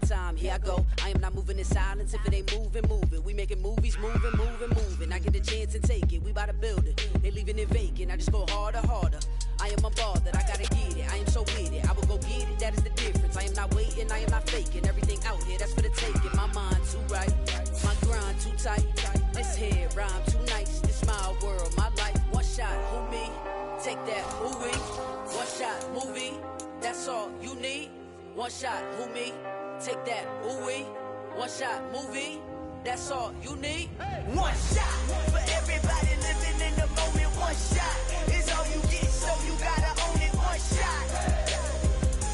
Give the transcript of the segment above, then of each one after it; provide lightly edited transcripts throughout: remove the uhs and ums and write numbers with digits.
my time, here I go. I am not moving in silence. If it ain't moving, moving. We making movies, moving. I get the chance and take it. We bout to build it. They leaving it vacant. I just go harder. I am unbothered. I gotta get it. I am so with it. I will go get it. That is the difference. I am not waiting. I am not faking. Everything out here, that's for the taking. My mind too right. My grind too tight. This head rhyme too nice. This my world, my life. One shot, who me? Take that, who we? One shot, movie. That's all you need. One shot, who me? Take that, who we? One shot, movie. That's all you need. One shot for everybody living in the moment. One shot is all you get, so you gotta own it. One shot.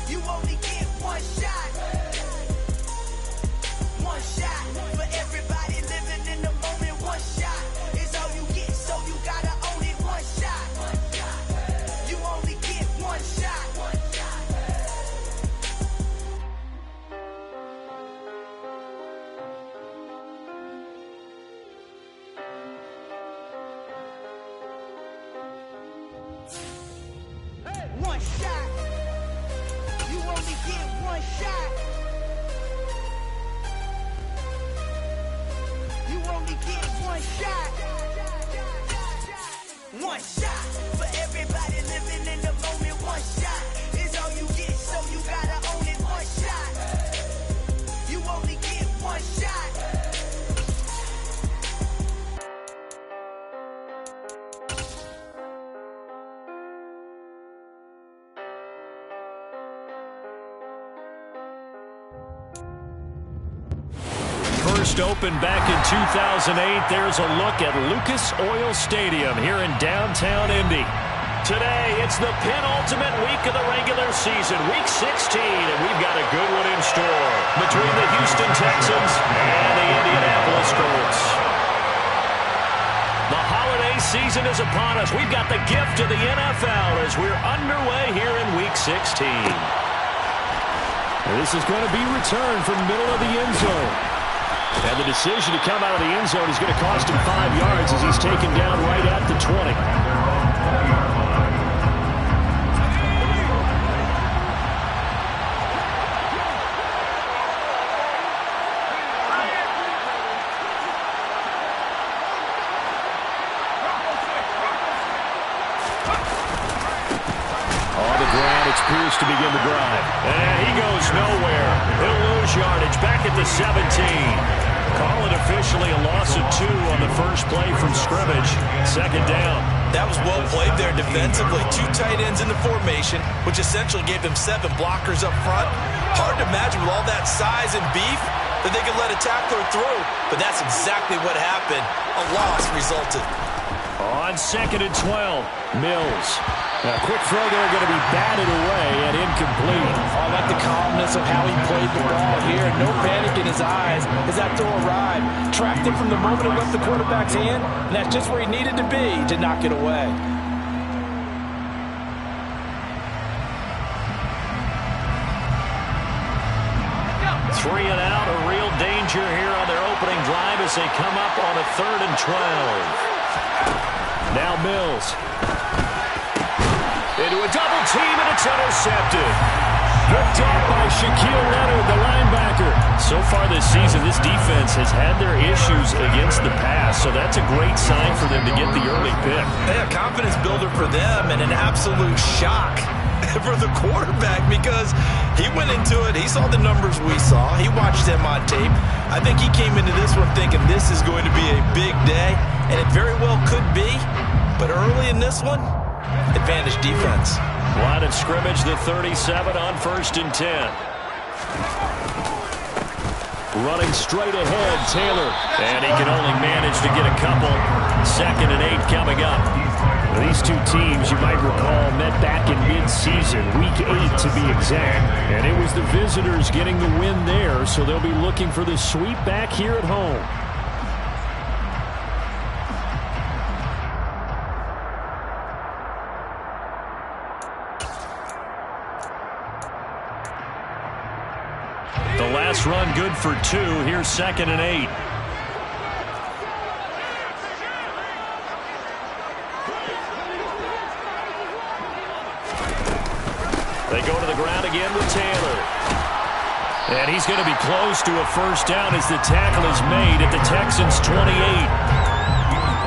You only get one shot. One shot for everybody living in the moment. One shot is all you get, so you gotta own it. One shot. You only get one shot. One shot. You only get one shot. You only get one shot. One shot for everybody living in the moment. One shot is all you get, so you gotta own it. One shot. You only get one shot. First opened back in 2008. There's a look at Lucas Oil Stadium here in downtown Indy. Today, it's the penultimate week of the regular season, week 16, and we've got a good one in store between the Houston Texans and the Indianapolis Colts. The holiday season is upon us. We've got the gift of the NFL as we're underway here in week 16. This is going to be returned from the middle of the end zone. And the decision to come out of the end zone is going to cost him 5 yards as he's taken down right at the 20. Pierce to begin the drive. And he goes nowhere. He'll lose yardage back at the 17. Call it officially a loss of 2 on the first play from scrimmage. Second down. That was well played there defensively. 2 tight ends in the formation, which essentially gave them 7 blockers up front. Hard to imagine with all that size and beef that they could let a tackler through. But that's exactly what happened. A loss resulted. On 2nd and 12, Mills. A quick throw there going to be batted away and incomplete. I like the calmness of how he played the ball here. No panic in his eyes as that throw arrived. Tracked it from the moment it left the quarterback's hand, and that's just where he needed to be to knock it away. Three and out, a real danger here on their opening drive as they come up on a 3rd and 12. Now Mills. Into a double team, and it's intercepted. Picked off by Shaquille Leonard, the linebacker. So far this season, this defense has had their issues against the pass, so that's a great sign for them to get the early pick. A confidence builder for them and an absolute shock for the quarterback because he went into it. He saw the numbers we saw. He watched them on tape. I think he came into this one thinking this is going to be a big day, and it very well could be. But early in this one, advantage defense. Line of scrimmage, the 37 on 1st and 10. Running straight ahead, Taylor. And he can only manage to get a couple. 2nd and 8 coming up. These two teams, you might recall, met back in mid-season, week 8 to be exact. And it was the visitors getting the win there, so they'll be looking for the sweep back here at home. The last run good for 2. Here's 2nd and 8. They go to the ground again with Taylor. And he's going to be close to a first down as the tackle is made at the Texans' 28.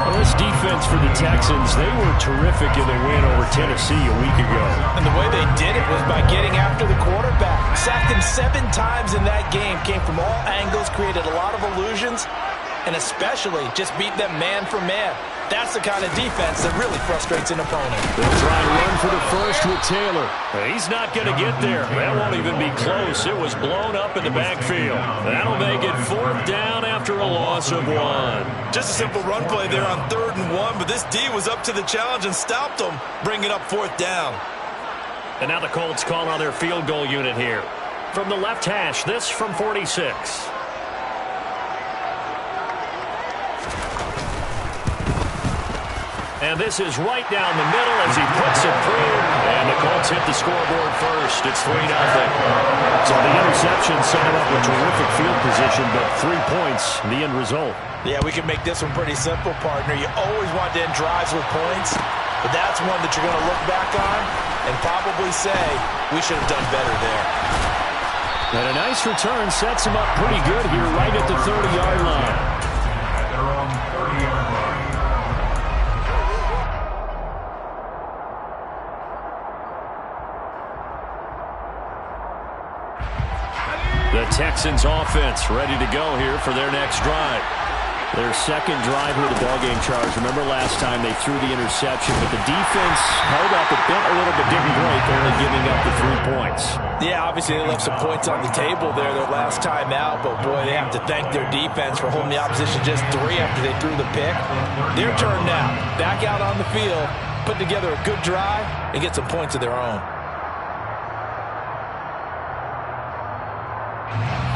Well, this defense for the Texans, they were terrific in the win over Tennessee a week ago. And the way they did it was by getting after the quarterback. Sacked him 7 times in that game. Came from all angles, created a lot of illusions, and especially just beat them man for man. That's the kind of defense that really frustrates an opponent. They'll try and run for the first with Taylor. He's not going to get there. That won't even be close. It was blown up in the backfield. That'll make it 4th down after a loss of 1. Just a simple run play there on 3rd and 1, but this D was up to the challenge and stopped them, bringing up 4th down. And now the Colts call on their field goal unit here. From the left hash, this from 46. And this is right down the middle as he puts it through. And the Colts hit the scoreboard first. It's 3-0. So the interception set him up with terrific field position, but 3 points, the end result. Yeah, we can make this one pretty simple, partner. You always want to end drives with points, but that's one that you're going to look back on and probably say, we should have done better there. And a nice return sets him up pretty good here right at the 30-yard line. At their own 30-yard line. The Texans offense ready to go here for their next drive. Their second drive here of the ballgame, Charles. Remember last time they threw the interception, but the defense held up a bit, a little bit, didn't break, only giving up the 3 points. Yeah, obviously they left some points on the table there their last time out, but boy, they have to thank their defense for holding the opposition just 3 after they threw the pick. Their turn now. Back out on the field, put together a good drive, and get some points of their own.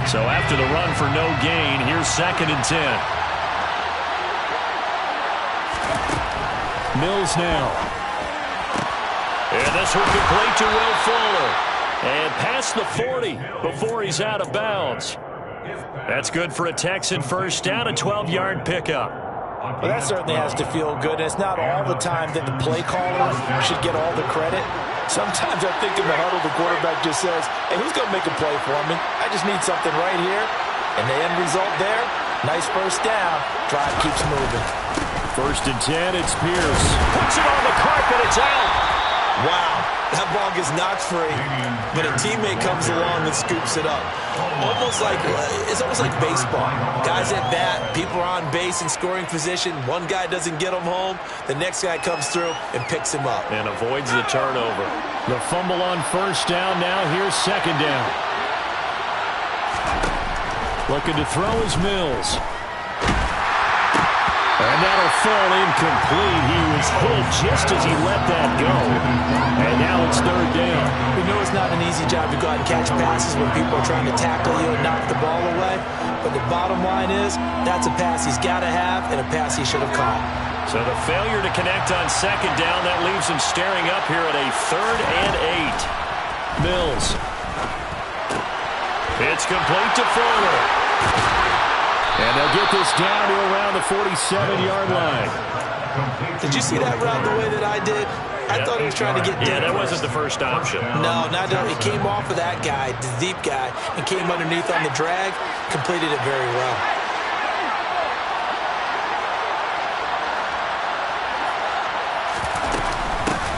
So after the run for no gain, here's 2nd and 10. Mills now. And this one complete to Will Fuller. And past the 40 before he's out of bounds. That's good for a Texan first down, a 12-yard pickup. Well, that certainly has to feel good. And it's not all the time that the play caller should get all the credit. Sometimes I think in the huddle, the quarterback just says, hey, who's going to make a play for me? I just need something right here. And the end result there, nice first down. Drive keeps moving. 1st and 10, it's Pierce. Puts it on the carpet, it's out. Wow, that ball gets knocked free, but a teammate comes along and scoops it up. It's almost like baseball. Guys at bat, people are on base in scoring position. One guy doesn't get him home. The next guy comes through and picks him up. And avoids the turnover. The fumble on first down. Now here's 2nd down. Looking to throw is Mills. And that'll fall incomplete. He was hit just as he let that go. And now it's 3rd down. We know it's not an easy job to go out and catch passes when people are trying to tackle you and knock the ball away. But the bottom line is, that's a pass he's got to have and a pass he should have caught. So the failure to connect on 2nd down, that leaves him staring up here at a 3rd and 8. Mills. It's complete to Fuller. And they'll get this down to around the 47-yard line. Did you see that route the way that I did? I thought he was trying to get deep. Yeah, that wasn't the first option. No, not that. It came off of that guy, the deep guy, and came underneath on the drag. Completed it very well.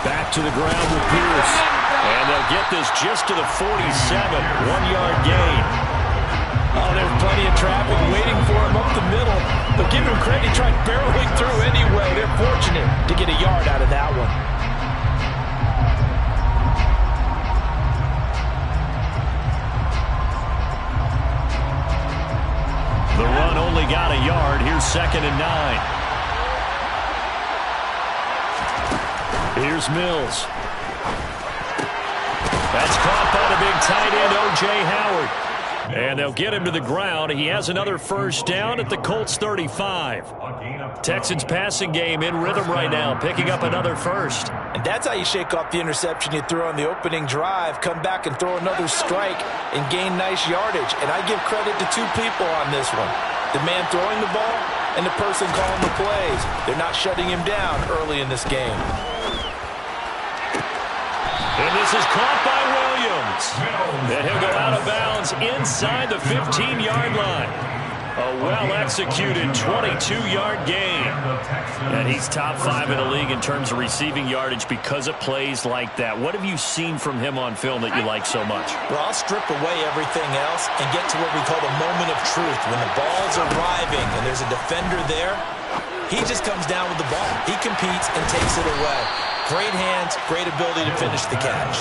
Back to the ground with Pierce. And they'll get this just to the 47. 1-yard gain. Oh, there's plenty of traffic waiting for him up the middle. But give him credit, he tried barreling through anyway. They're fortunate to get a yard out of that one. The run only got a yard. Here's 2nd and 9. Here's Mills. That's caught by the big tight end, O.J. Howard. And they'll get him to the ground. He has another first down at the Colts 35. Texans passing game in rhythm right now, picking up another first. And that's how you shake off the interception you threw on the opening drive, come back and throw another strike and gain nice yardage. And I give credit to 2 people on this one. The man throwing the ball and the person calling the plays. They're not shutting him down early in this game. And this is caught by Williams. And he'll go out of bounds inside the 15-yard line. A well-executed 22-yard gain. And he's top 5 in the league in terms of receiving yardage because of plays like that. What have you seen from him on film that you like so much? Well, I'll strip away everything else and get to what we call the moment of truth. When the ball's arriving and there's a defender there, he just comes down with the ball. He competes and takes it away. Great hands, great ability to finish the catch.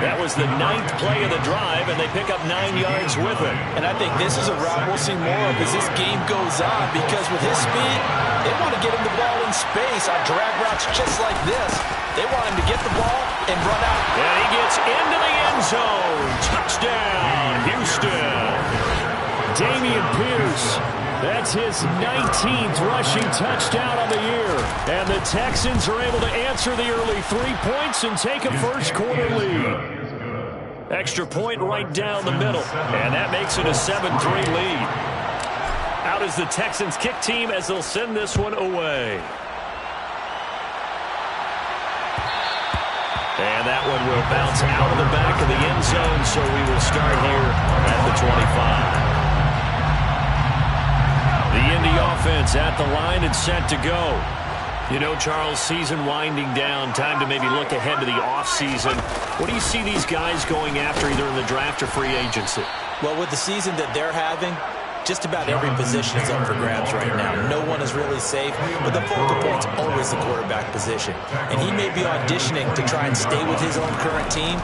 That was the 9th play of the drive, and they pick up 9 yards with it. And I think this is a route we'll see more of as this game goes on, because with his speed, they want to get him the ball in space on drag routes just like this. They want him to get the ball and run out. And he gets into the end zone. Touchdown, Houston. Dameon Pierce. That's his 19th rushing touchdown of the year. And the Texans are able to answer the early 3 points and take a first-quarter lead. Extra point right down the middle. And that makes it a 7-3 lead. Out is the Texans kick team as they'll send this one away. And that one will bounce out of the back of the end zone, so we will start here at the 25. The Indy offense at the line and set to go. You know, Charles, season winding down, time to maybe look ahead to the offseason. What do you see these guys going after either in the draft or free agency? Well, with the season that they're having, just about every position is up for grabs right now. No one is really safe, but the focal point's always the quarterback position. And he may be auditioning to try and stay with his own current team.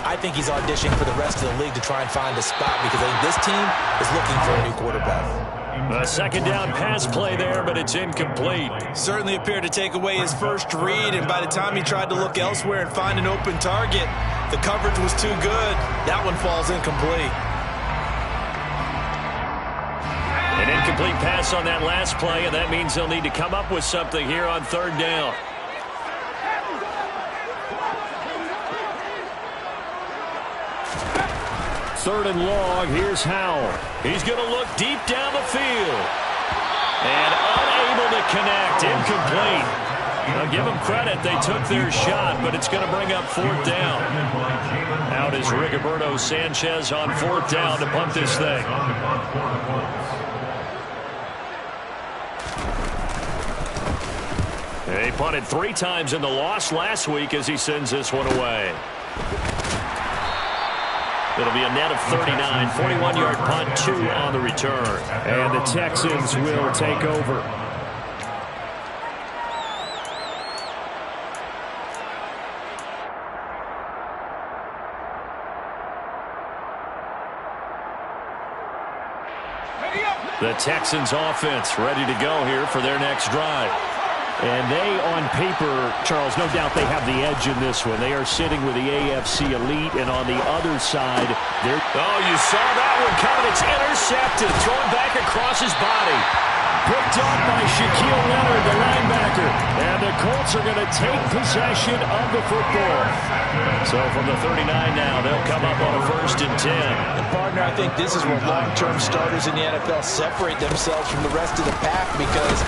I think he's auditioning for the rest of the league to try and find a spot, because I think this team is looking for a new quarterback. A second down pass play there, but it's incomplete. Certainly appeared to take away his first read, and by the time he tried to look elsewhere and find an open target, the coverage was too good. That one falls incomplete. An incomplete pass on that last play, and that means they'll need to come up with something here on third down. Third and long, here's Howell. He's going to look deep down the field. And unable to connect, incomplete. Now give them credit, they took their shot, but it's going to bring up fourth down. Out is Rigoberto Sanchez on fourth down to punt this thing. He punted 3 times in the loss last week as he sends this one away. It'll be a net of 39, 41-yard punt, 2 on the return. And the Texans will take over. The Texans offense ready to go here for their next drive. And they, on paper, Charles, no doubt they have the edge in this one. They are sitting with the AFC elite, and on the other side, they're... Oh, you saw that one coming. It's intercepted. Thrown back across his body. Picked off by Shaquille Leonard, the linebacker. And the Colts are going to take possession of the football. So from the 39 now, they'll come up on a 1st and 10. And partner, I think this is where long-term starters in the NFL separate themselves from the rest of the pack, because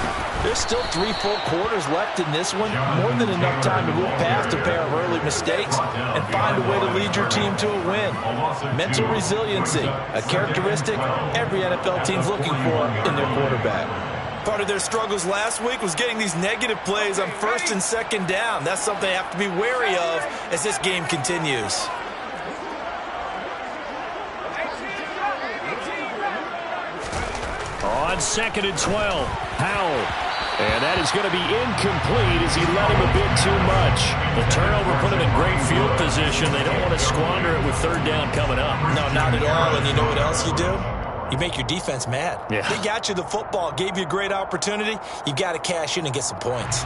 there's still 3 full quarters left in this one. More than enough time to move past a pair of early mistakes and find a way to lead your team to a win. Mental resiliency, a characteristic every NFL team's looking for in their quarterback. Part of their struggles last week was getting these negative plays on 1st and 2nd down. That's something they have to be wary of as this game continues. On 2nd and 12, Howell. And that is going to be incomplete as he let him a bit too much. The turnover put him in great field position. They don't want to squander it with 3rd down coming up. No, not at all. And you know what else you do? You make your defense mad. Yeah. They got you the football, gave you a great opportunity. You got to cash in and get some points.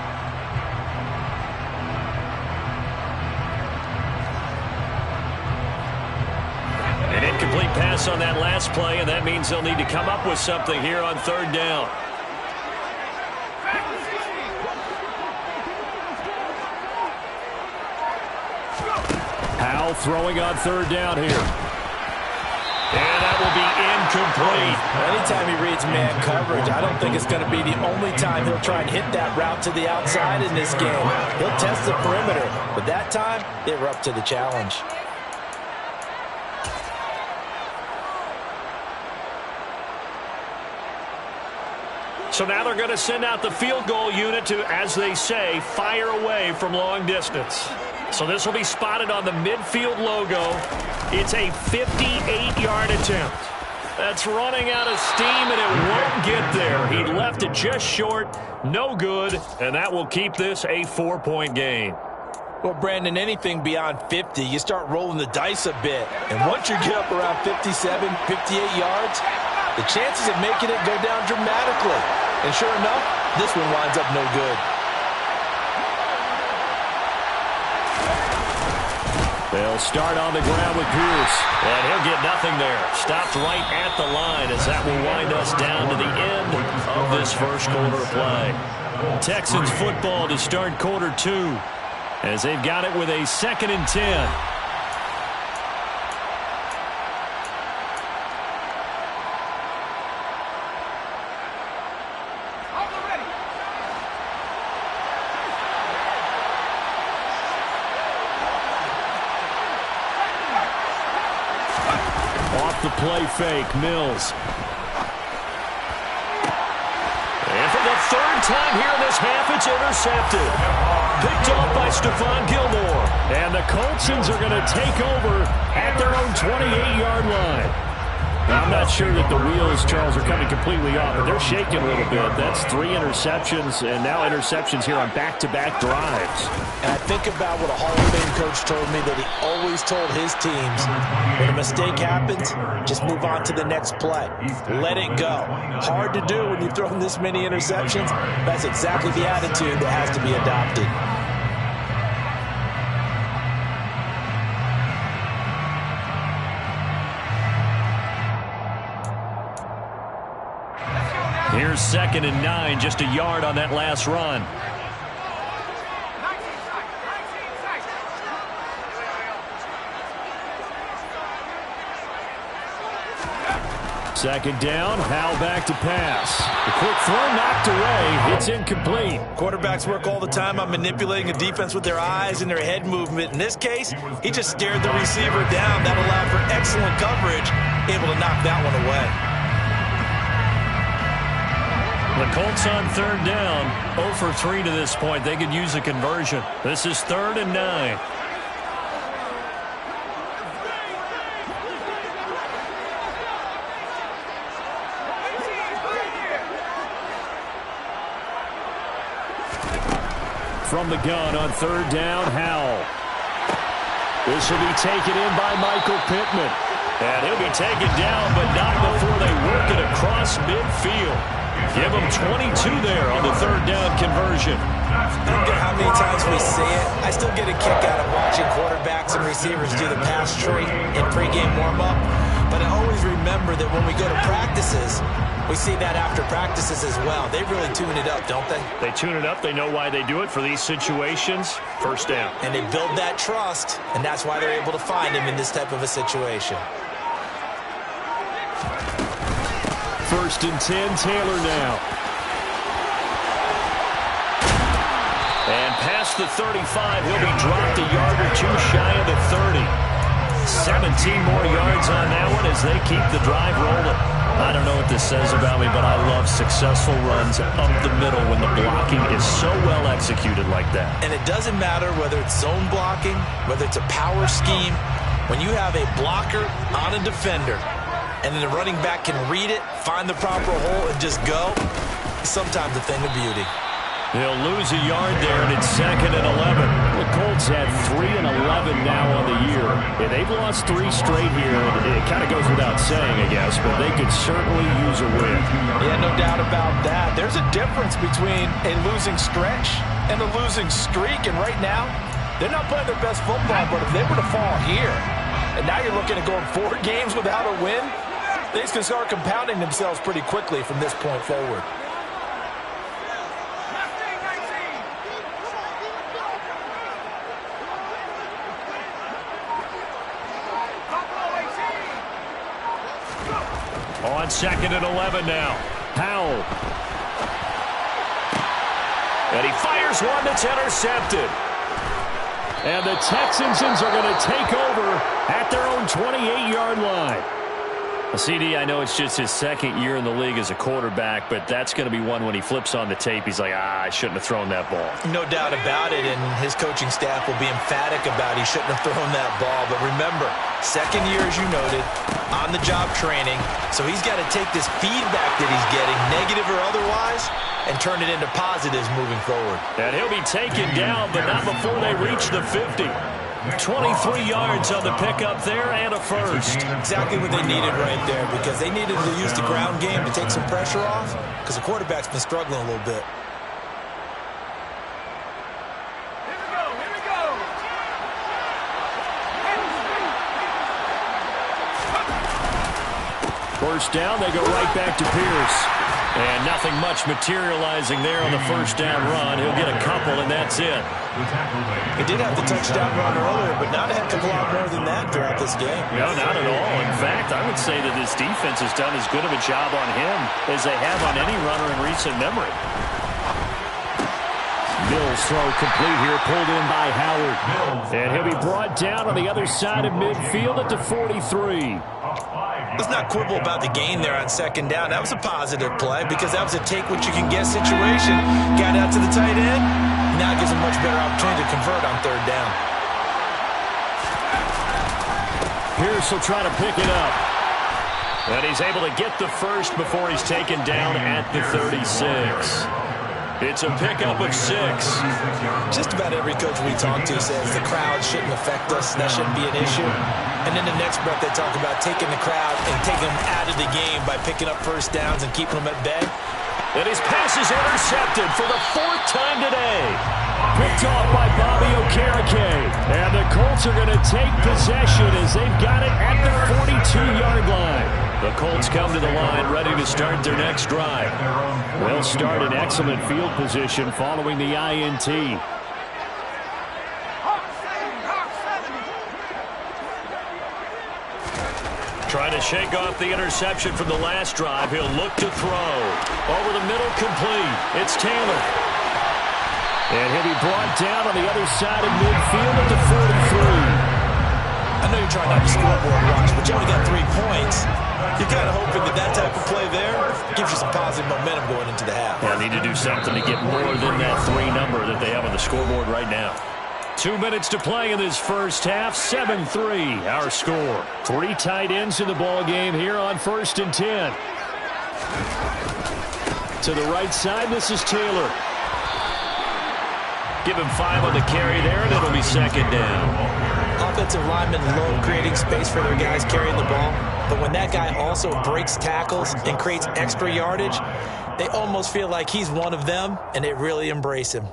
An incomplete pass on that last play, and that means they'll need to come up with something here on 3rd down. Howell throwing on 3rd down here. And that will will be incomplete. Anytime he reads man coverage, I don't think it's going to be the only time he'll try and hit that route to the outside in this game. He'll test the perimeter, but that time, they were up to the challenge. So now they're going to send out the field goal unit to, as they say, fire away from long distance. So this will be spotted on the midfield logo. It's a 58-yard attempt. That's running out of steam, and it won't get there. He left it just short, no good, and that will keep this a 4-point game. Well, Brandon, anything beyond 50, you start rolling the dice a bit. And once you get up around 57, 58 yards, the chances of making it go down dramatically. And sure enough, this one winds up no good. They'll start on the ground with Pierce, and he'll get nothing there. Stopped right at the line as that will wind us down to the end of this first quarter of play. Texans football to start quarter 2 as they've got it with a 2nd and 10. Off the play fake, Mills. And for the 3rd time here in this half, it's intercepted. Picked off by Stephon Gilmore. And the Coltsons are going to take over at their own 28-yard line. Now, I'm not sure that the wheels, Charles, are coming completely off, but they're shaking a little bit. That's 3 interceptions, and now interceptions here on back-to-back drives. And I think about what a Hall of Fame coach told me that he always told his teams, when a mistake happens, just move on to the next play. Let it go. Hard to do when you've thrown this many interceptions. That's exactly the attitude that has to be adopted. Here's 2nd and 9, just a yard on that last run. Second down, Howell back to pass. The quick throw knocked away. It's incomplete. Quarterbacks work all the time on manipulating a defense with their eyes and their head movement. In this case, he just stared the receiver down. That allowed for excellent coverage, able to knock that one away. The Colts on 3rd down, 0 for 3 to this point. They could use a conversion. This is 3rd and 9. From the gun on 3rd down, Howell. This will be taken in by Michael Pittman. And he'll be taken down, but not before they work it across midfield. Give him 22 there on the 3rd down conversion. I don't care how many times we see it. I still get a kick out of watching quarterbacks and receivers do the pass tree in pregame warm-up. But I always remember that when we go to practices, we see that after practices as well. They really tune it up, don't they? They tune it up. They know why they do it for these situations. 1st down. And they build that trust, and that's why they're able to find him in this type of a situation. 1st and 10, Taylor now. And past the 35, he'll be dropped a yard or 2 shy of the 30. 17 more yards on that one as they keep the drive rolling. I don't know what this says about me, but I love successful runs up the middle when the blocking is so well executed like that. And it doesn't matter whether it's zone blocking, whether it's a power scheme. When you have a blocker on a defender, and then the running back can read it, find the proper hole, and just go, sometimes a thing of beauty. They'll lose a yard there, and it's 2nd and 11. The Colts have 3 and 11 now on the year. Yeah, they've lost 3 straight here. It kind of goes without saying, I guess, but they could certainly use a win. Yeah, no doubt about that. There's a difference between a losing stretch and a losing streak, and right now, they're not playing their best football, but if they were to fall here, and now you're looking at going 4 games without a win, things can start compounding themselves pretty quickly from this point forward. 2nd and 11 now. Howell. And he fires one that's intercepted. And the Texans are going to take over at their own 28-yard line. CD, I know it's just his 2nd year in the league as a quarterback, but that's going to be one when he flips on the tape, he's like, I shouldn't have thrown that ball. No doubt about it, and his coaching staff will be emphatic about he shouldn't have thrown that ball. But remember, 2nd year, as you noted, on-the-job training, so he's got to take this feedback that he's getting, negative or otherwise, and turn it into positives moving forward. And he'll be taken down, but not before they reach the 50. 23 yards on the pickup there and a first. Exactly what they needed right there, because they needed to use the ground game to take some pressure off, because the quarterback's been struggling a little bit. Here we go. First down, they go right back to Pierce. And nothing much materializing there on the first down run. He'll get a couple, and that's it. He did have the touchdown run earlier, but not a heck of a lot more than that throughout this game. No, not at all. In fact, I would say that this defense has done as good of a job on him as they have on any runner in recent memory. Mills throw complete here, pulled in by Howard. And he'll be brought down on the other side of midfield at the 43. Let's not quibble about the gain there on 2nd down. That was a positive play because that was a take-what-you-can-get situation. Got out to the tight end. Now gives him much better opportunity to convert on 3rd down. Pierce will try to pick it up. And he's able to get the first before he's taken down at the 36. It's a pickup of 6. Just about every coach we talk to says the crowd shouldn't affect us. That shouldn't be an issue. And then the next breath they talk about taking the crowd and taking them out of the game by picking up first downs and keeping them at bay. And his pass is intercepted for the 4th time today. Picked off by Bobby Okereke. And the Colts are going to take possession as they've got it at the 42-yard line. The Colts come to the line ready to start their next drive. They'll start in excellent field position following the INT. Trying to shake off the interception from the last drive. He'll look to throw. Over the middle, complete. It's Taylor. And he'll be brought down on the other side of midfield at the 43. I know you're trying not to scoreboard watch, but you only got 3 points. You're kind of hoping that that type of play there gives you some positive momentum going into the half. They'll need to do something to get more than that 3 number that they have on the scoreboard right now. 2 minutes to play in this first half. 7-3 our score. 3 tight ends in the ball game here on 1st and 10. To the right side, this is Taylor. Give him 5 on the carry there, and it'll be 2nd down. Offensive linemen love creating space for their guys carrying the ball, but when that guy also breaks tackles and creates extra yardage, they almost feel like he's one of them, and they really embrace him.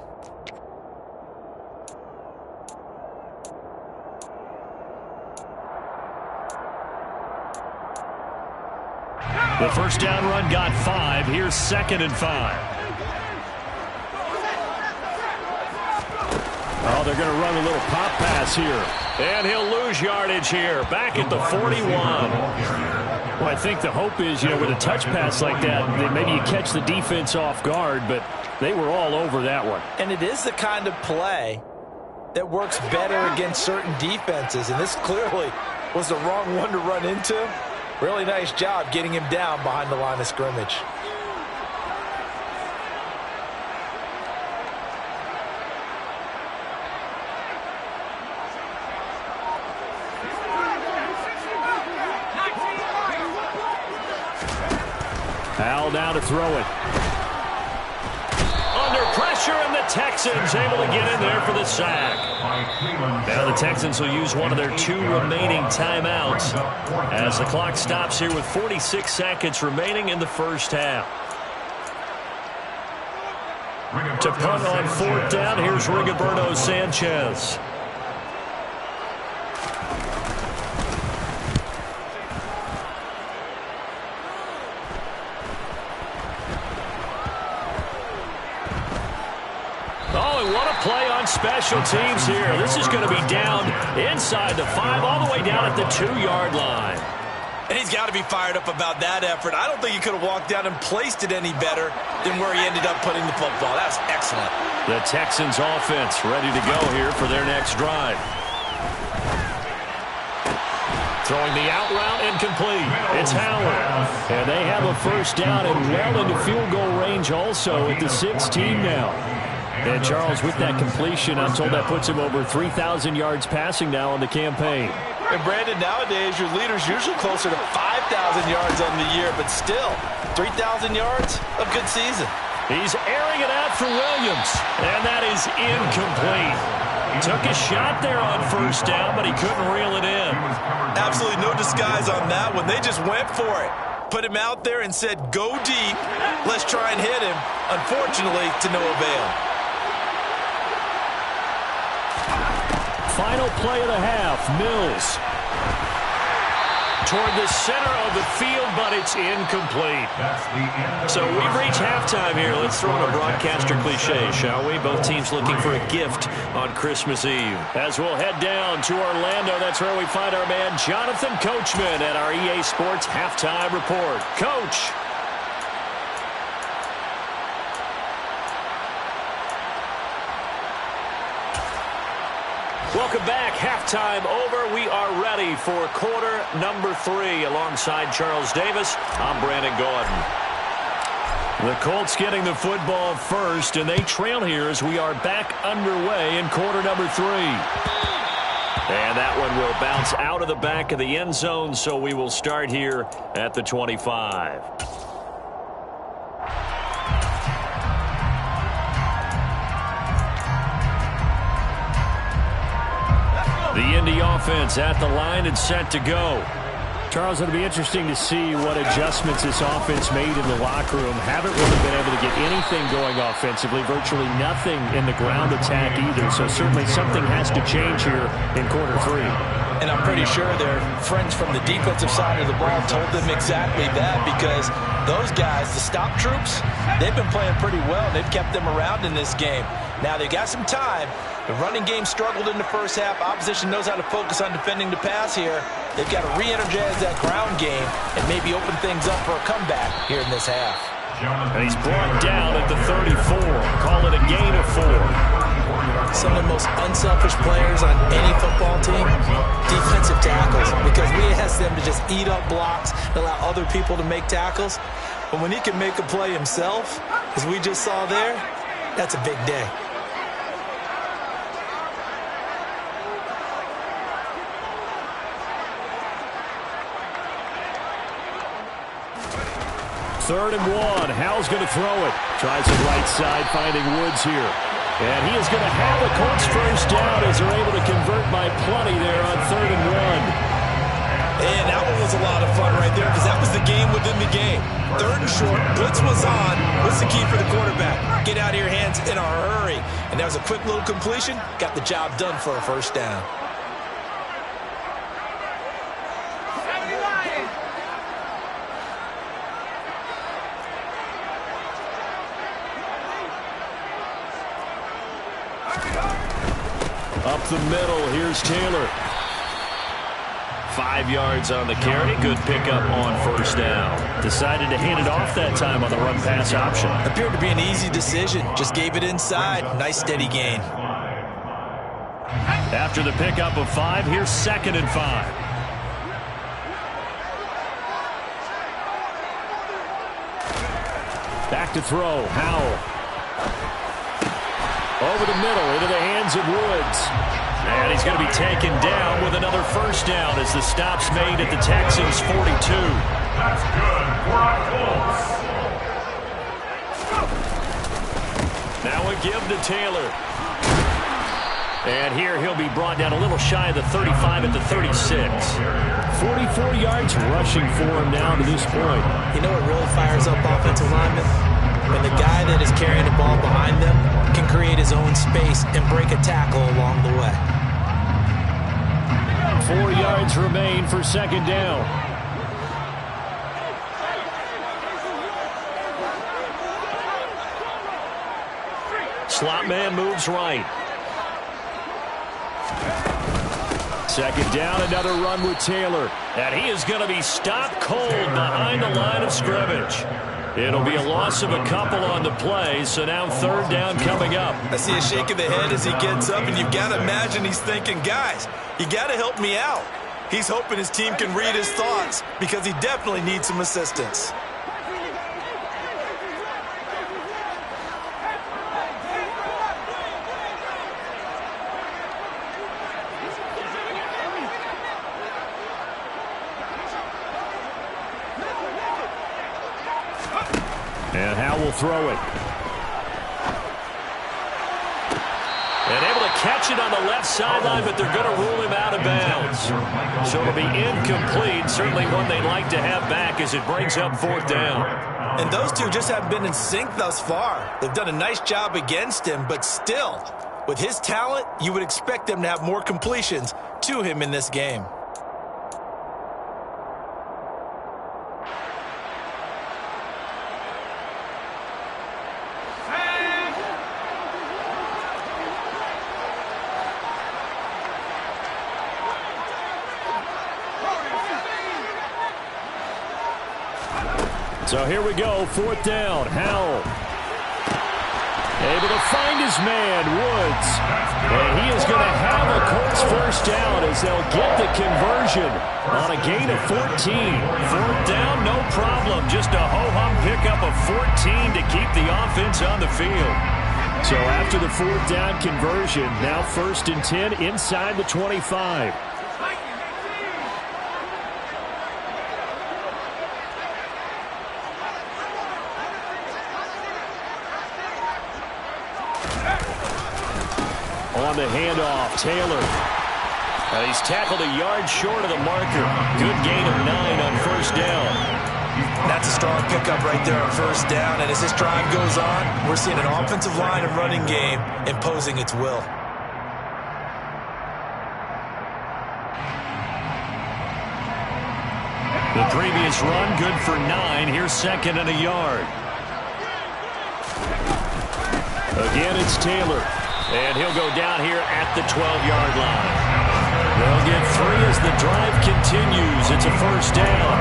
The first down run got 5. Here's 2nd and 5. Oh, they're going to run a little pop pass here. And he'll lose yardage here. Back at the 41. Well, I think the hope is, with a touch pass like that, maybe you catch the defense off guard, but they were all over that one. And it is the kind of play that works better against certain defenses, and this clearly was the wrong one to run into. Really nice job getting him down behind the line of scrimmage. Howell now to throw it. Under pressure, and the Texans able to get in there for the sack. Now the Texans will use one of their 2 remaining timeouts as the clock stops here with 46 seconds remaining in the first half. To punt on 4th down, here's Rigoberto Sanchez. Play on special teams here. This is going to be down inside the 5, all the way down at the 2-yard line. And he's got to be fired up about that effort. I don't think he could have walked down and placed it any better than where he ended up putting the football. That was excellent. The Texans offense ready to go here for their next drive. Throwing the out route incomplete. It's Howard. And they have a first down and well into field goal range also at the 16 now. And Charles, with that completion, I'm told that puts him over 3,000 yards passing now on the campaign. And Brandon, nowadays your leader's usually closer to 5,000 yards on the year, but still, 3,000 yards, a good season. He's airing it out for Williams, and that is incomplete. Took a shot there on first down, but he couldn't reel it in. Absolutely no disguise on that one. They just went for it. Put him out there and said, go deep. Let's try and hit him. Unfortunately, to no avail. Final play of the half, Mills. Toward the center of the field, but it's incomplete. So we've reached halftime here. Let's throw in a broadcaster cliche, shall we? Both teams looking for a gift on Christmas Eve. As we'll head down to Orlando, that's where we find our man Jonathan Coachman at our EA Sports Halftime Report. Coach. Welcome back. Halftime over. We are ready for quarter number 3. Alongside Charles Davis, I'm Brandon Gordon. The Colts getting the football first, and they trail here as we are back underway in quarter number 3. And that one will bounce out of the back of the end zone, so we will start here at the 25. The Indy offense at the line and set to go. Charles, it'll be interesting to see what adjustments this offense made in the locker room. Haven't really been able to get anything going offensively, virtually nothing in the ground attack either. So certainly something has to change here in quarter 3. And I'm pretty sure their friends from the defensive side of the ball told them exactly that, because those guys, the stop troops, they've been playing pretty well. They've kept them around in this game. Now they got some time. The running game struggled in the first half. Opposition knows how to focus on defending the pass here. They've got to re-energize that ground game and maybe open things up for a comeback here in this half. And he's brought down at the 34. Call it a gain of 4. Some of the most unselfish players on any football team, defensive tackles, because we ask them to just eat up blocks and allow other people to make tackles. But when he can make a play himself, as we just saw there, that's a big day. Third and 1. Howell's going to throw it. Tries it right side, finding Woods here. And he is going to have the Colts first down as they're able to convert by plenty there on 3rd and 1. And that one was a lot of fun right there, because that was the game within the game. 3rd and short, blitz was on. What's the key for the quarterback? Get out of your hands in a hurry. And that was a quick little completion. Got the job done for a first down. Up the middle, here's Taylor. 5 yards on the carry. Good pickup on first down. Decided to hand it off that time on the run-pass option. Appeared to be an easy decision. Just gave it inside. Nice steady gain. After the pickup of 5, here's 2nd and 5. Back to throw, Howell. Over the middle, into the hands of Woods. And he's going to be taken down with another first down as the stop's made at the Texans' 42. That's good for our Colts. Now a give to Taylor. And here he'll be brought down a little shy of the 35 at the 36. 44 yards rushing for him now to this point. You know what really fires up offensive linemen? When the guy that is carrying the ball behind them can create his own space and break a tackle along the way. 4 yards remain for 2nd down. Slot man moves right. Second down, another run with Taylor. And he is going to be stopped cold behind the line of scrimmage. It'll be a loss of a couple on the play, so now third down coming up. I see a shake of the head as he gets up, and you've got to imagine he's thinking, guys, you got to help me out. He's hoping his team can read his thoughts because he definitely needs some assistance. And Howe will throw it. And able to catch it on the left sideline, but they're going to rule him out of bounds. So it'll be incomplete. Certainly one they'd like to have back as it brings up fourth down. And those two just haven't been in sync thus far. They've done a nice job against him, but still, with his talent, you would expect them to have more completions to him in this game. So here we go, fourth down. Howell able to find his man, Woods. And he is going to have a Colts first down as they'll get the conversion on a gain of 14. Fourth down, no problem. Just a ho-hum pickup of 14 to keep the offense on the field. So after the fourth down conversion, now first and 10 inside the 25. On the handoff, Taylor. He's tackled a yard short of the marker. Good gain of 9 on first down. That's a strong pickup right there on first down. And as this drive goes on, we're seeing an offensive line and running game imposing its will. The previous run, good for 9. Here's second and a yard. Again, it's Taylor. And he'll go down here at the 12-yard line. They'll get 3 as the drive continues. It's a first down.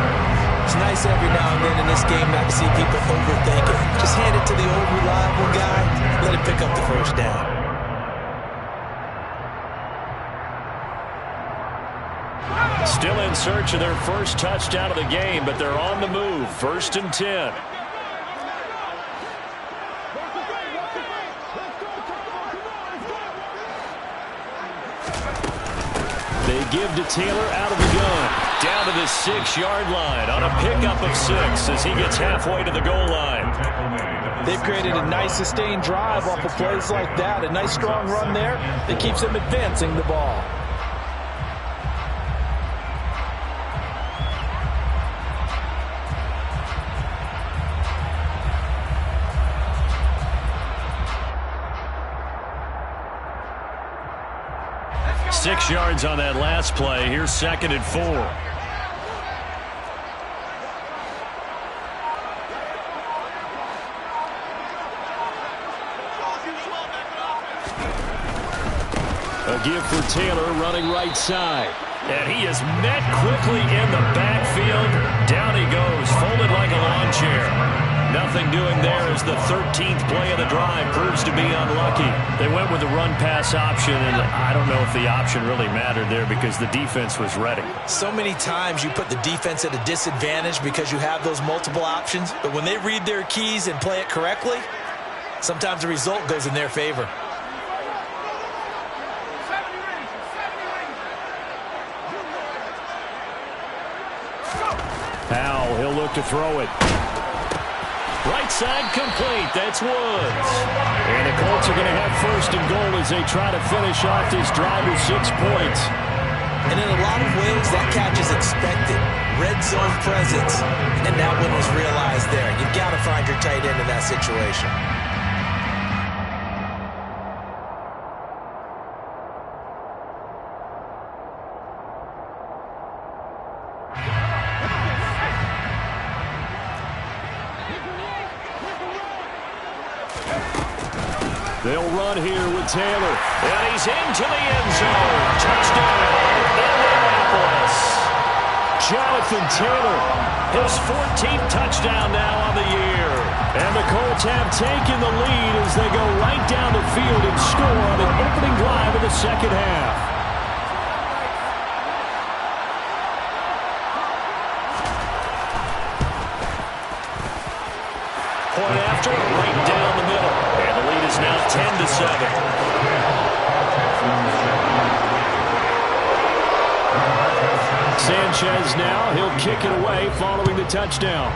It's nice every now and then in this game not to see people overthink it. Just hand it to the old reliable guy. Let him pick up the first down. Still in search of their first touchdown of the game, but they're on the move. First and 10. They give to Taylor out of the gun. Down to the 6-yard line on a pickup of 6 as he gets halfway to the goal line. They've created a nice sustained drive off of plays like that. A nice strong run there that keeps them advancing the ball. Six yards on that last play. Here's second and 4. A give for Taylor running right side. And he is met quickly in the backfield. Down he goes, folded like a lawn chair. Nothing doing there as the 13th play of the drive proves to be unlucky. They went with the run-pass option, and I don't know if the option really mattered there because the defense was ready. So many times you put the defense at a disadvantage because you have those multiple options, but when they read their keys and play it correctly, sometimes the result goes in their favor. Howe, he'll look to throw it. Right side complete. That's Woods. And the Colts are going to have first and goal as they try to finish off this drive with 6 points. And in a lot of ways, that catch is expected. Red zone presence. And that one was realized there. You've got to find your tight end in that situation. They'll run here with Taylor. And he's into the end zone. Touchdown, Indianapolis. Jonathan Taylor, his 14th touchdown now on the year. And the Colts have taken the lead as they go right down the field and score on an opening drive of the second half. Point after, right down the middle. And the lead is now 10-7. Sanchez now, he'll kick it away following the touchdown.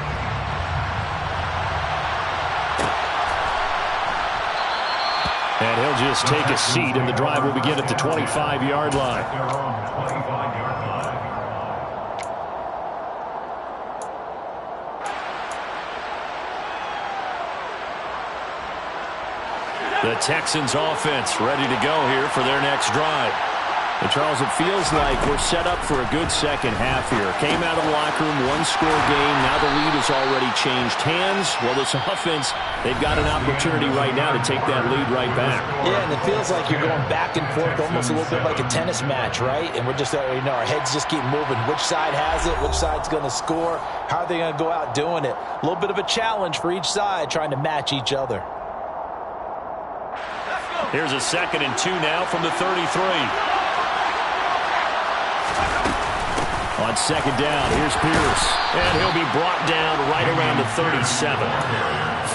And he'll just take a seat, and the drive will begin at the 25-yard line. The Texans offense ready to go here for their next drive. And Charles, it feels like we're set up for a good second half here. Came out of the locker room, one-score game. Now the lead has already changed hands. Well, this offense, they've got an opportunity right now to take that lead right back. Yeah, and it feels like you're going back and forth, almost a little bit like a tennis match, right? And we're just, our heads just keep moving. Which side has it? Which side's going to score? How are they going to go out doing it? A little bit of a challenge for each side, trying to match each other. Here's a 2nd and 2 now from the 33. On second down, here's Pierce. And he'll be brought down right around the 37.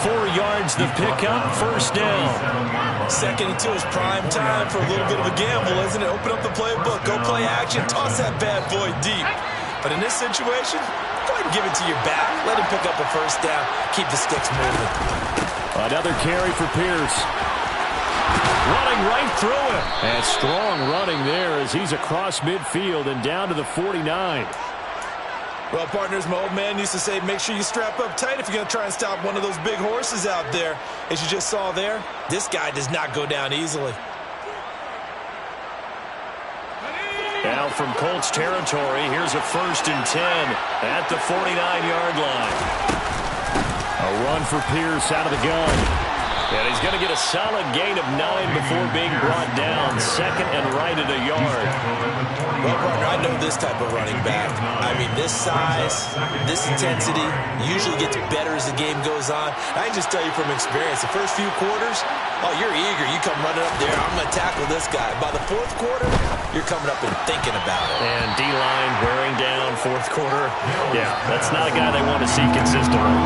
4 yards the pickup, first down. 2nd and 2 is prime time for a little bit of a gamble, isn't it? Open up the playbook, go play action, toss that bad boy deep. But in this situation, go ahead and give it to your back. Let him pick up a first down, keep the sticks moving. Another carry for Pierce. Running right through him. And strong running there as he's across midfield and down to the 49. Well, partners, my old man used to say, make sure you strap up tight if you're going to try and stop one of those big horses out there. As you just saw there, this guy does not go down easily. Now from Colts territory, here's a 1st and 10 at the 49-yard line. A run for Pierce out of the gun. And he's going to get a solid gain of 9 before being brought down. 2nd and right at a yard. Well, partner, I know this type of running back. I mean, this size, this intensity usually gets better as the game goes on. I can just tell you from experience, the first few quarters, oh, you're eager. You come running up there, I'm going to tackle this guy. By the 4th quarter, you're coming up and thinking about it. And D-line wearing down 4th quarter. Yeah, that's not a guy they want to see consistently.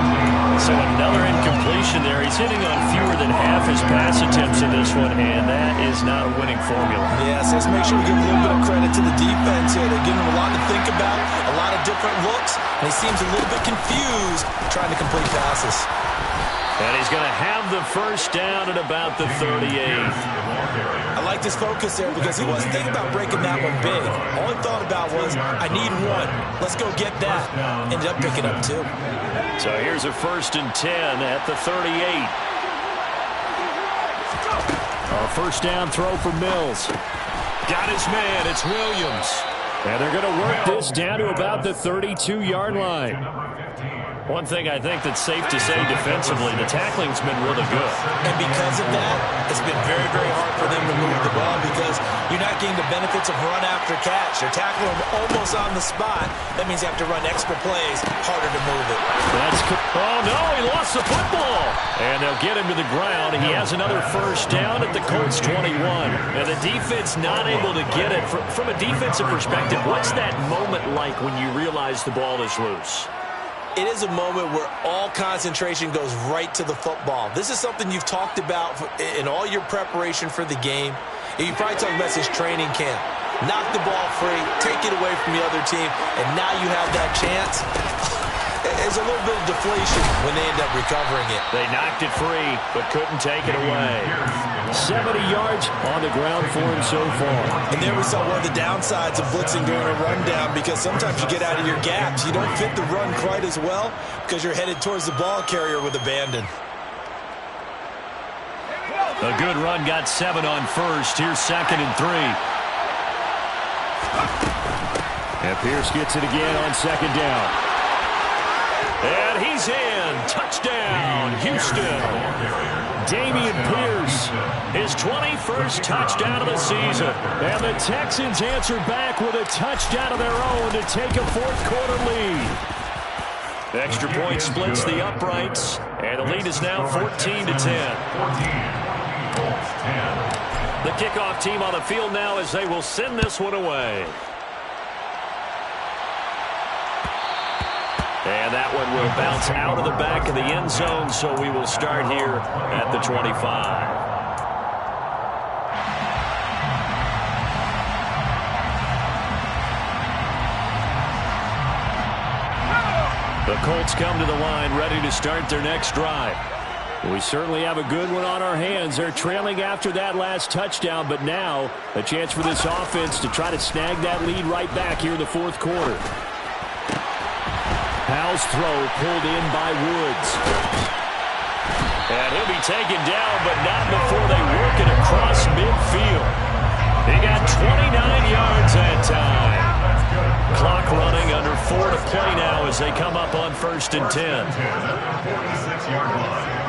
So another incompletion there. He's hitting on fewer than half his pass attempts in this one, and that is not a winning formula. Yeah, so let's make sure we give a little bit of credit to the defense here. They're giving him a lot to think about, a lot of different looks, and he seems a little bit confused trying to complete passes. And he's going to have the first down at about the 38th. I like this focus there because he wasn't thinking about breaking that one big. All he thought about was, I need one. Let's go get that. Ended up picking up 2. So here's a 1st and 10 at the 38. A first down throw for Mills. Got his man. It's Williams. And they're going to work this down to about the 32-yard line. One thing I think that's safe to say defensively, the tackling's been really good. And because of that, it's been very, very hard for them to move the ball because you're not getting the benefits of run after catch. They're tackling them almost on the spot. That means you have to run extra plays, harder to move it. Oh, no, he lost the football. And they'll get him to the ground. He has another first down at the Colts 21. And the defense not able to get it. From a defensive perspective, what's that moment like when you realize the ball is loose? It is a moment where all concentration goes right to the football. This is something you've talked about in all your preparation for the game. And you probably talked about this training camp. Knock the ball free, take it away from the other team, and now you have that chance. There's a little bit of deflation when they end up recovering it. They knocked it free, but couldn't take it away. 70 yards on the ground for him so far. And there we saw one of the downsides of blitzing during a rundown because sometimes you get out of your gaps. You don't fit the run quite as well because you're headed towards the ball carrier with abandon. A good run got 7 on first. Here's 2nd and 3. And Pierce gets it again on 2nd down. And he's in. Touchdown, Houston. Dameon Pierce, his 21st touchdown of the season. And the Texans answer back with a touchdown of their own to take a fourth-quarter lead. Extra point splits the uprights, and the lead is now 14-10. The kickoff team on the field now as they will send this one away. And that one will bounce out of the back of the end zone, so we will start here at the 25. The Colts come to the line ready to start their next drive. We certainly have a good one on our hands. They're trailing after that last touchdown, but now a chance for this offense to try to snag that lead right back here in the fourth quarter. Powell's throw pulled in by Woods. And he'll be taken down, but not before they work it across midfield. He got 29 yards that time. Clock running, under 4 to play now as they come up on 1st and 10. 46-yard line.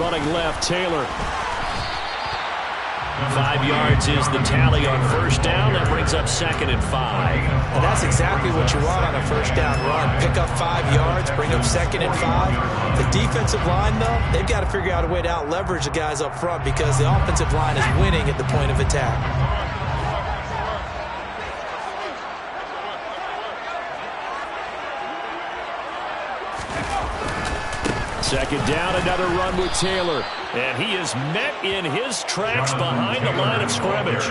Running left, Taylor. 5 yards is the tally on 1st down. That brings up 2nd and 5. And that's exactly what you want on a 1st down run. Pick up 5 yards, bring up 2nd and 5. The defensive line, though, they've got to figure out a way to out-leverage the guys up front because the offensive line is winning at the point of attack. Second down, another run with Taylor. And he is met in his tracks behind the line of scrimmage.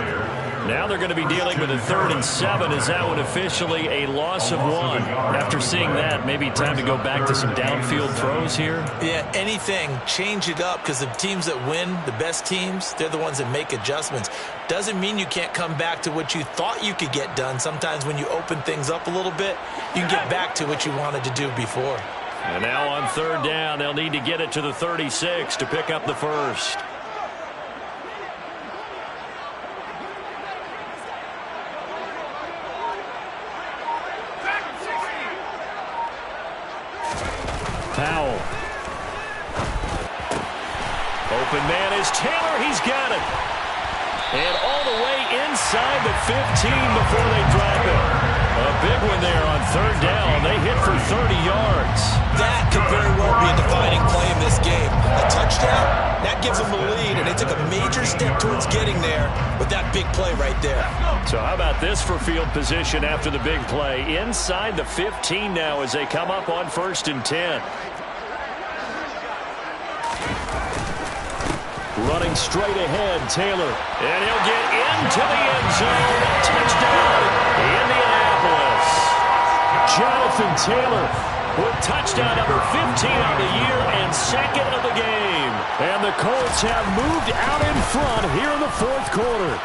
Now they're going to be dealing with a 3rd and 7 as that one officially a loss of 1. After seeing that, maybe time to go back to some downfield throws here. Yeah, anything. Change it up because the teams that win, the best teams, they're the ones that make adjustments. Doesn't mean you can't come back to what you thought you could get done. Sometimes when you open things up a little bit, you can get back to what you wanted to do before. And now on 3rd down, they'll need to get it to the 36 to pick up the first. Powell. Open man is Taylor. He's got it. And all the way inside the 15 before they drop it. A big one there on 3rd down. They hit for 30 yards. That could very well be a defining play in this game. A touchdown, that gives them the lead, and they took a major step towards getting there with that big play right there. So how about this for field position after the big play? Inside the 15 now as they come up on 1st and 10. Running straight ahead, Taylor. And he'll get into the end zone. Touchdown, Indianapolis. Jonathan Taylor with touchdown number 15 on the year and 2nd of the game. And the Colts have moved out in front here in the 4th quarter.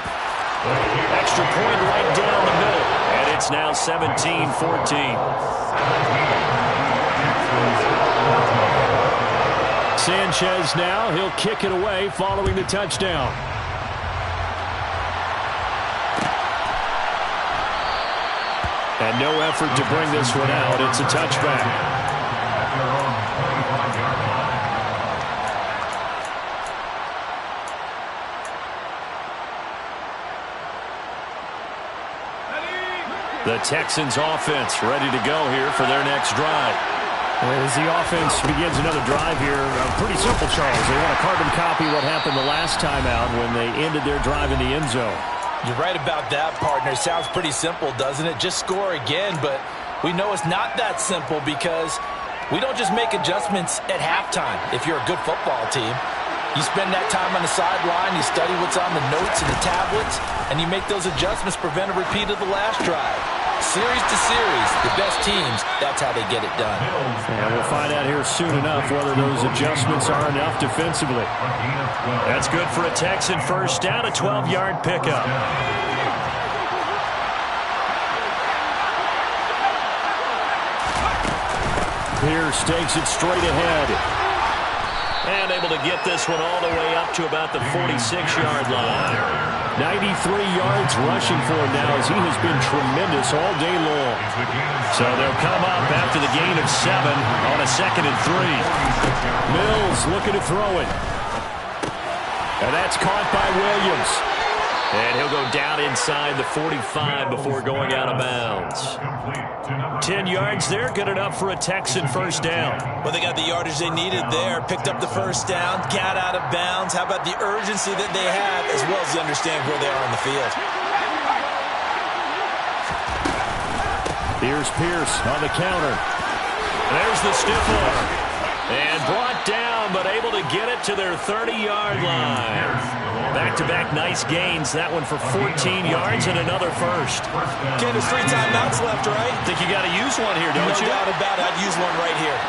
Extra point right down the middle. And it's now 17-14. Sanchez now, he'll kick it away following the touchdown. And no effort to bring this one out. It's a touchback. The Texans offense ready to go here for their next drive. As the offense begins another drive here, pretty simple, Charles. They want to carbon copy what happened the last time out when they ended their drive in the end zone. You're right about that, partner. Sounds pretty simple, doesn't it? Just score again, but we know it's not that simple because we don't just make adjustments at halftime if you're a good football team. You spend that time on the sideline, you study what's on the notes and the tablets, and you make those adjustments, prevent a repeat of the last drive. Series to series, the best teams, that's how they get it done. And we'll find out here soon enough whether those adjustments are enough defensively. That's good for a Texan first down, a 12-yard pickup. Pierce takes it straight ahead. And able to get this one all the way up to about the 46-yard line. 93 yards rushing for him now as he has been tremendous all day long. So they'll come up after the gain of 7 on a 2nd and 3. Mills looking to throw it. And that's caught by Williams. And he'll go down inside the 45 before going out of bounds. 10 yards there, good enough for a Texan first down. Well, they got the yardage they needed there, picked up the first down, got out of bounds. How about the urgency that they have, as well as the understand where they are on the field? Here's Pierce on the counter. There's the stiff arm. And brought down, but able to get it to their 30-yard line. Back-to-back nice gains. That one for 14 yards and another first. Ken, there's 3 timeouts left, right? Think you got to use one here, don't you? No doubt about it. I'd use one right here.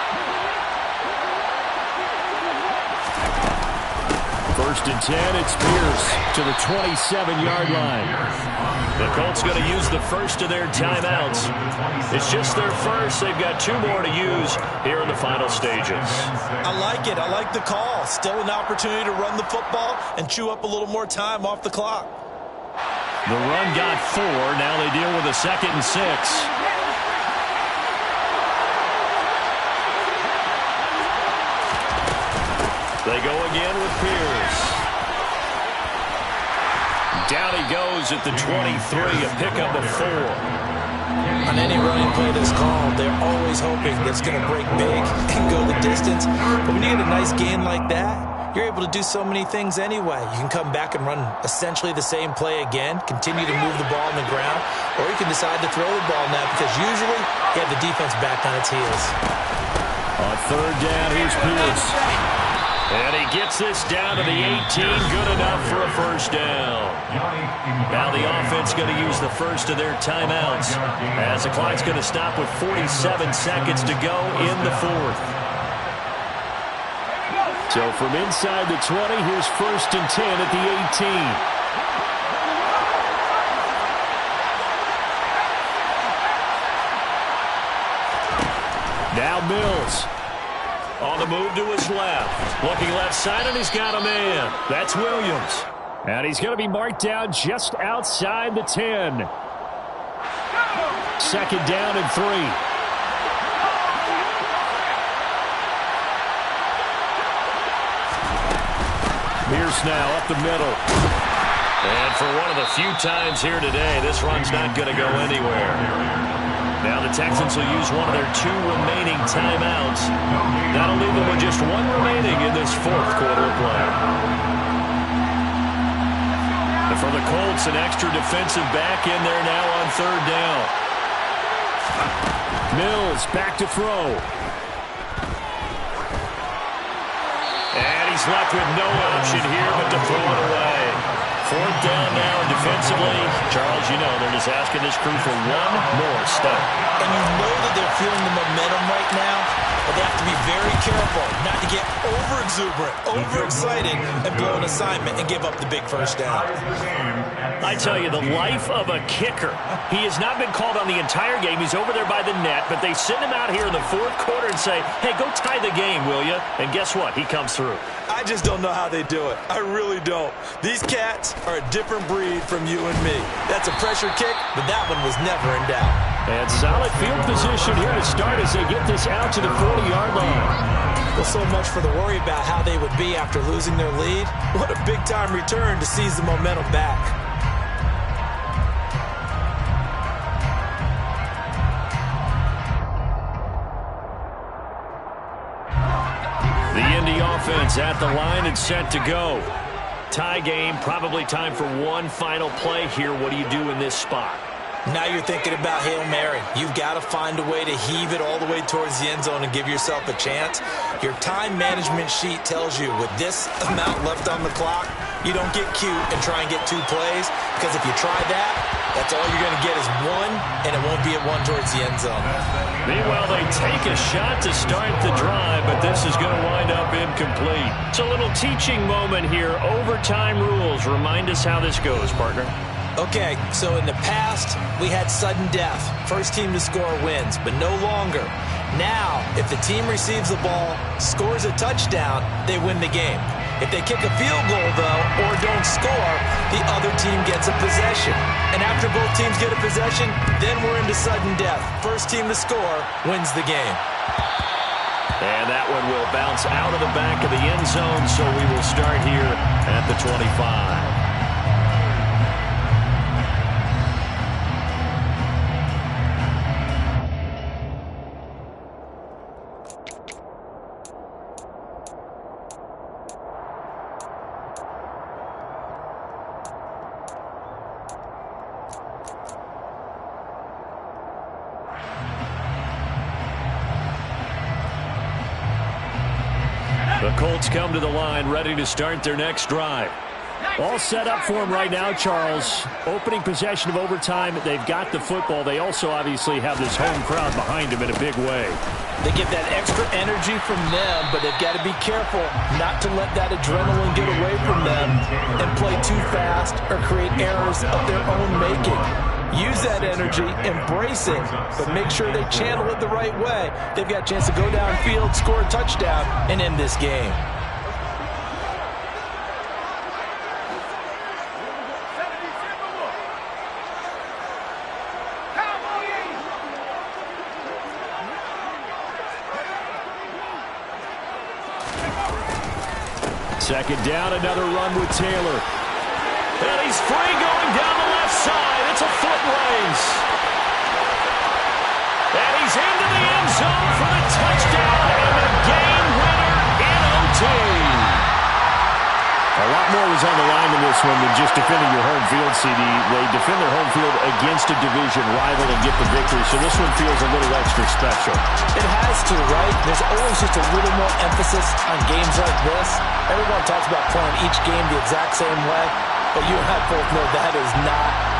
First and 10, it's Pierce to the 27-yard line. The Colts going to use the first of their timeouts. It's just their first. They've got 2 more to use here in the final stages. I like it. I like the call. Still an opportunity to run the football and chew up a little more time off the clock. The run got 4. Now they deal with a 2nd and 6. They go again with Pierce. Down he goes at the 23, a pickup of 4. On any running play that's called, they're always hoping that it's going to break big and go the distance. But when you get a nice gain like that, you're able to do so many things anyway. You can come back and run essentially the same play again, continue to move the ball on the ground, or you can decide to throw the ball now because usually you have the defense back on its heels. On 3rd down, here's Pierce. And he gets this down to the 18, good enough for a first down. Now the offense going to use the first of their timeouts as the clock's going to stop with 47 seconds to go in the 4th. So from inside the 20, here's 1st and 10 at the 18. Now Mills. On the move to his left. Looking left side, and he's got a man. That's Williams. And he's going to be marked down just outside the 10. 2nd down and 3. Pierce now up the middle. And for one of the few times here today, this run's not going to go anywhere. Now the Texans will use one of their 2 remaining timeouts. That'll leave them with just 1 remaining in this 4th quarter of play. And for the Colts, an extra defensive back in there now on 3rd down. Mills back to throw. And he's left with no option here but to throw it away. 4th down now, and defensively, Charles, you know, they're just asking this crew for 1 more step. And you know that they're feeling the momentum right now, but they have to be very careful not to get over-exuberant, overexcited, and blow an assignment and give up the big first down. I tell you, the life of a kicker. He has not been called on the entire game. He's over there by the net, but they send him out here in the 4th quarter and say, hey, go tie the game, will you? And guess what? He comes through. I just don't know how they do it. I really don't. These cats are a different breed from you and me. That's a pressure kick, but that one was never in doubt. And solid field position here to start as they get this out to the 40-yard line. Well, so much for the worry about how they would be after losing their lead. What a big-time return to seize the momentum back. The Indy offense at the line and set to go. Tie game, probably time for one final play here. What do you do in this spot? Now you're thinking about Hail Mary. You've got to find a way to heave it all the way towards the end zone and give yourself a chance. Your time management sheet tells you with this amount left on the clock, you don't get cute and try and get 2 plays, because if you try that, that's all you're going to get is 1, and it won't be a 1 towards the end zone. Meanwhile, they take a shot to start the drive, but this is going to wind up incomplete. It's a little teaching moment here. Overtime rules. Remind us how this goes, partner. Okay, so in the past, we had sudden death. First team to score wins, but no longer. Now, if the team receives the ball, scores a touchdown, they win the game. If they kick a field goal, though, or don't score, the other team gets a possession. And after both teams get a possession, then we're into sudden death. First team to score wins the game. And that one will bounce out of the back of the end zone, so we will start here at the 25. The Colts come to the line, ready to start their next drive. All set up for them right now, Charles. Opening possession of overtime. They've got the football. They also obviously have this home crowd behind them in a big way. They get that extra energy from them, but they've got to be careful not to let that adrenaline get away from them and play too fast or create errors of their own making. Use that energy, embrace it, but make sure they channel it the right way. They've got a chance to go downfield, score a touchdown, and end this game. Second down, another run with Taylor. And he's free going down the left side. It's a foot race. And he's into the end zone for the touchdown and the game winner in OT. A lot more was on the line in this one than just defending your home field, CD. They defend their home field against a division rival and get the victory, so this one feels a little extra special. It has to, right? There's always just a little more emphasis on games like this. Everyone talks about playing each game the exact same way, but you and I both know that is not